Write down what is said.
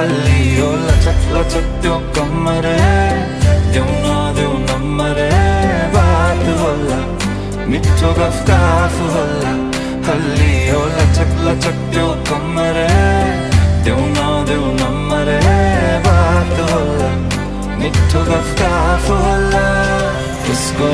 हल्ली ओ लचक लचक त्यो कमर देऊ नम्बर बात होला मिठो गफ होला हल्ली ओ लचक लचक त्यो कमर देऊ नम्बर बात होला मिठो गफ होला उसको